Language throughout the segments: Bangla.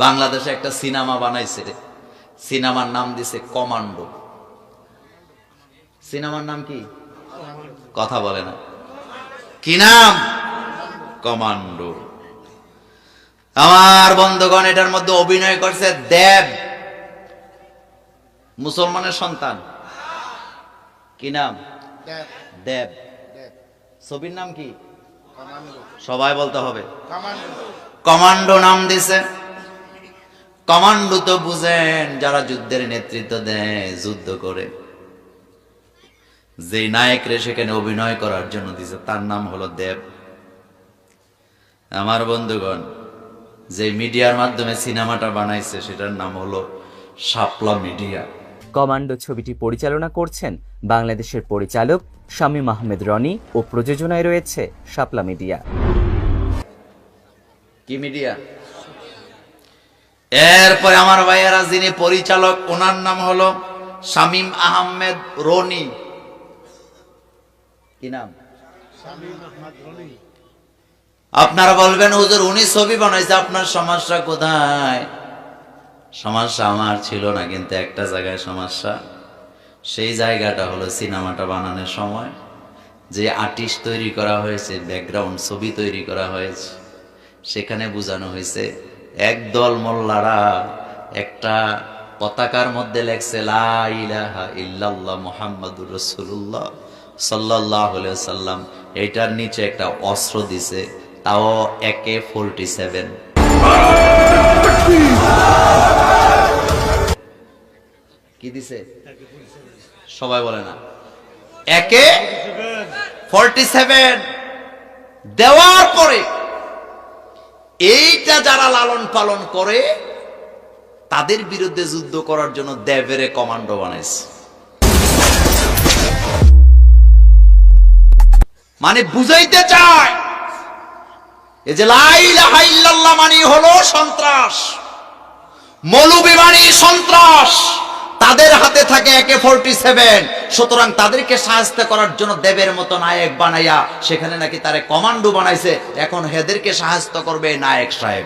বাংলাদেশে একটা সিনেমা বানাইছে, সিনেমার নাম দিছে কমান্ডো। সিনেমার নাম কি? কথা বলে না, কি নাম? কমান্ডো। আমার বন্ধুগণ, এটার মধ্যে অভিনয় করছে দেব, মুসলমানের সন্তান। কি নাম? দেব। ছবির নাম কি? সবাই বলতে হবে। কমান্ডো নাম দিছে। কমান্ডো তো বুঝেন, যারা যুদ্ধের নেতৃত্ব দেয়, যুদ্ধ করে, যে নায়করে সেখানে অভিনয় করার জন্য দিছে, তার নাম হলো দেব। আমার বন্ধুগণ, যে মিডিয়ার মাধ্যমে সিনেমাটা বানাইছে সেটার নাম হলো শাপলা মিডিয়া। কমান্ডো ছবিটি পরিচালনা করছেন বাংলাদেশের পরিচালক শামীম আহমেদ রনি ও প্রযোজনায় রয়েছে শাপলা মিডিয়া। কি মিডিয়া? এরপরে আমার ভাইয়েরা, যিনি পরিচালক, ওনার নাম হলো শামীম আহমেদ রনি। কি নাম? আপনারা বলবেন, হুজুর উনি ছবি বানাইছে, আপনার সমস্যা কোথায়? সমস্যা আমার ছিল না, কিন্তু একটা জায়গায় সমস্যা। সেই জায়গাটা হলো সিনেমাটা বানানোর সময় যে আর্টিস্ট তৈরি করা হয়েছে, ব্যাকগ্রাউন্ড ছবি তৈরি করা হয়েছে, সেখানে বোঝানো হয়েছে একদল মোল্লারা একটা পতাকার মধ্যে লেখছে লা ইলাহা ইল্লাল্লাহ মুহাম্মাদুর রাসূলুল্লাহ সাল্লাল্লাহু আলাইহি সাল্লাম। এইটার নিচে একটা অস্ত্র দিছে, তাও AK-47। কি দিছে? সবাই বলে না। AK-47 দেওয়ার পরে এইটা যারা লালন পালন করে, তাদের বিরুদ্ধে যুদ্ধ করার জন্য দেবের কমান্ডো বানাইছে। মানে বুঝাইতে চায় এই যে লা ইলাহা ইল্লাল্লাহ মানে হলো সন্ত্রাস, মৌলবি মানে সন্ত্রাস, তাদের হাতে থাকে AK-47। সুতরাং তাদেরকে সাহায্য করার জন্য দেবের মতো নায়ক বানাইয়া সেখানে নাকি তারে কমান্ডো বানাইছে। এখন হেদেরকে সাহায্য করবে নায়ক সাহেব।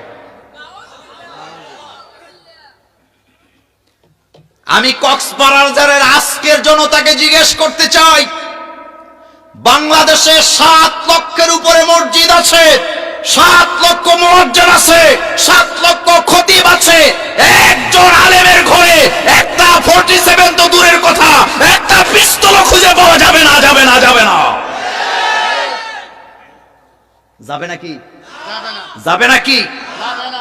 আমি কক্সবাজারের আজকের জনতাকে জিজ্ঞেস করতে চাই, বাংলাদেশে 7 লক্ষের উপরে মসজিদ আছে, 7 লক্ষ মুয়াজ্জিন আছে, 7 লক্ষ খতিব আছে। একজন আলেমের ঘরে একটা 47 তো দূরের কথা, একটা পিস্তল খুঁজে পাওয়া যাবে না, যাবে না, যাবে না, যাবে নাকি? যাবে নাকি?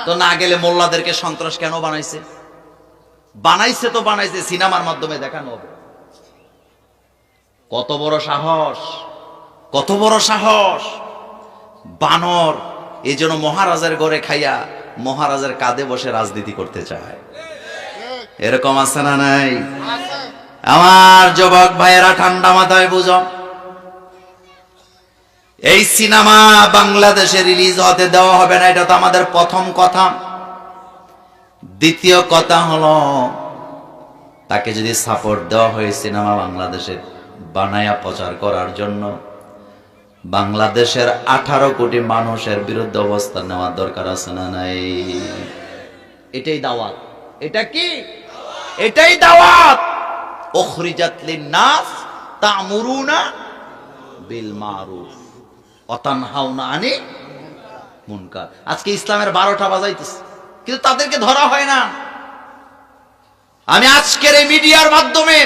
তো না গেলে মোল্লাদেরকে সন্ত্রাস কেন বানাইছে? বানাইছে তো বানাইছে, সিনেমার মাধ্যমে দেখানো হবে। কত বড় সাহস, কত বড় সাহস! বানর এই জন্য মহারাজের ঘরে খাইয়া মহারাজের কাঁধে বসে রাজনীতি করতে চায়। এরকম আছে না নাই? আমার যুবক ভাইয়েরা, ঠান্ডা মাথায় বুঝো, এই সিনেমা বাংলাদেশে রিলিজ হতে দেওয়া হবে না, এটা তো আমাদের প্রথম কথা। দ্বিতীয় কথা হলো, তাকে যদি সাপোর্ট দেওয়া হয় সিনেমা বাংলাদেশে বানায়া প্রচার করার জন্য, বাংলাদেশের 18 কোটি মানুষের বিরুদ্ধে অবস্থান নেওয়ার দরকার আছে না নাই? এটাই দাওয়াত। এটা কি? এটাই দাওয়াত। উখরিজাত লিন-নাস তা'মুরুনা বিল মারুফ ওয়া তানহাউনা আনিল মুনকার। আজকে ইসলামের 12টা বাজাইতেছে, কিন্তু তাদেরকে ধরা হয় না। আমি আজকের এই মিডিয়ার মাধ্যমে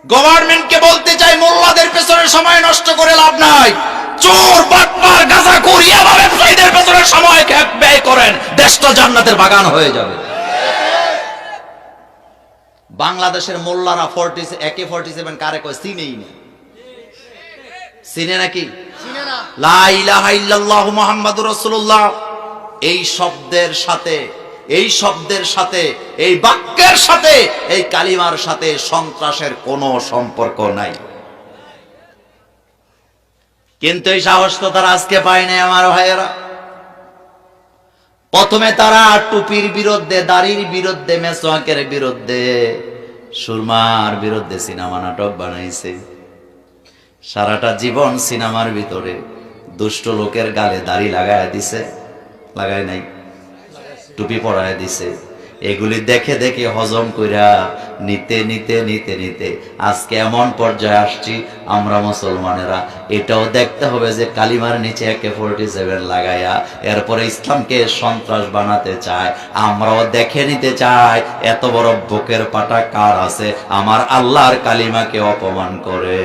গভর্নমেন্টকে বলতে চাই, মোল্লাদের পেছনে সময় নষ্ট করে লাভ নাই। চোর, বাটপার, গাঁজাখোর, ইয়াবা ব্যবসায়ীদের পেছনে সময় ব্যয় করেন, দেশটা জান্নাতের বাগান হয়ে যাবে। বাংলাদেশের মোল্লারা AK-47 কারে কয়? চিনেই না। চিনে নাকি? লা ইলাহা ইল্লাল্লাহ মুহাম্মাদুর রাসূলুল্লাহ এই শব্দের সাথে, এই শব্দের সাথে, এই বাক্যের সাথে, এই কালিমার সাথে সন্ত্রাসের কোনো সম্পর্ক নাই। কিন্তু এই সাহস তো তারা আজকে পায় নাই। আমার ভাইয়েরা, প্রথমে তারা টুপির বিরুদ্ধে, দাড়ির বিরুদ্ধে, মেসওয়াকের বিরুদ্ধে, সুরমার বিরুদ্ধে সিনেমা নাটক বানাইছে। সারাটা জীবন সিনেমার ভিতরে দুষ্ট লোকের গালে দাড়ি লাগায় দিছে, লাগায় নাই? টুপি পরায় দিছে। এগুলি দেখে দেখে হজম কইরা নিতে নিতে নিতে নিতে আজকে এমন পর্যায়ে আসছি আমরা মুসলমানেরা এটাও দেখতে হবে যে কালিমার নিচে AK-47 লাগাইয়া এরপরে ইসলামকে সন্ত্রাস বানাতে চায়। আমরাও দেখে নিতে চাই এত বড় বুকের পাটা কার আছে আমার আল্লাহর কালিমাকে অপমান করে।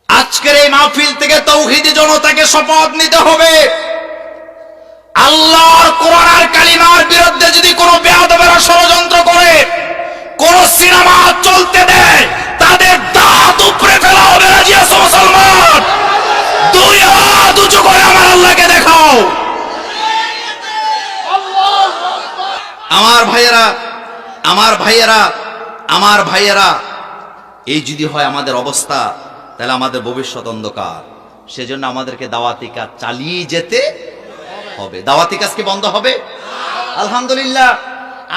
আজকের এই মাহফিল থেকে তৌহিদি জনতাকে শপথ নিতে হবে, আল্লাহর কোরআন আর কালিমার বিরুদ্ধে যদি কোনো বেয়াদবেরা ষড়যন্ত্র করে, কোন সিনেমা চলতে দেয়, তাদের দাঁত উপড়ে ফেলা হবে। রাজি আছো মুসলমান? দুই হাত উঁচু করে আমার আল্লাহকে দেখাও। আমার ভাইয়েরা, আমার ভাইয়েরা, আমার ভাইয়েরা, এই যদি হয় আমাদের অবস্থা, তাহলে আমাদের ভবিষ্যৎ অন্ধকার। সেজন্য আমাদেরকে দাওয়াতি কাজ চালিয়ে যেতে হবে। দাওয়াতি কাজ কি বন্ধ হবে? আলহামদুলিল্লাহ,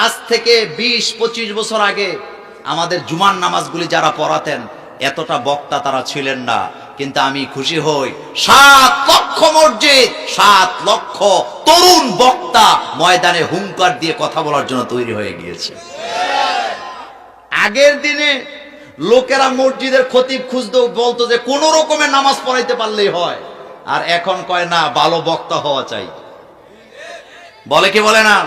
আজ থেকে 20-25 বছর আগে আমাদের জুমার নামাজগুলি যারা পড়াতেন এতটা বক্তা তারা ছিলেন না, কিন্তু আমি খুশি হই 7 লক্ষ মসজিদ, 7 লক্ষ তরুণ বক্তা ময়দানে হুঙ্কার দিয়ে কথা বলার জন্য তৈরি হয়ে গিয়েছে। আগের দিনে লোকেরা মসজিদের খতিব খুঁজতো, বলতো যে কোন রকমের নামাজ পড়াইতে পারলেই হয়, আর এখন কয় না ভালো বক্তা হওয়া চাই। বলে কি বলে না?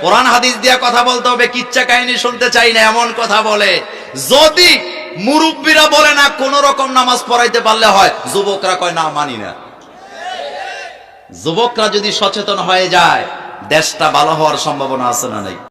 কোরআন হাদিস দিয়া কথা বলতে হবে, কিচ্ছা কাহিনী শুনতে চাই না এমন কথা বলে। যদি মুরব্বীরা বলে না কোন রকম নামাজ পড়াইতে পারলে হয়, যুবকরা কয় না মানি না। যুবকরা যদি সচেতন হয়ে যায় দেশটা ভালো হওয়ার সম্ভাবনা আছে না নাই?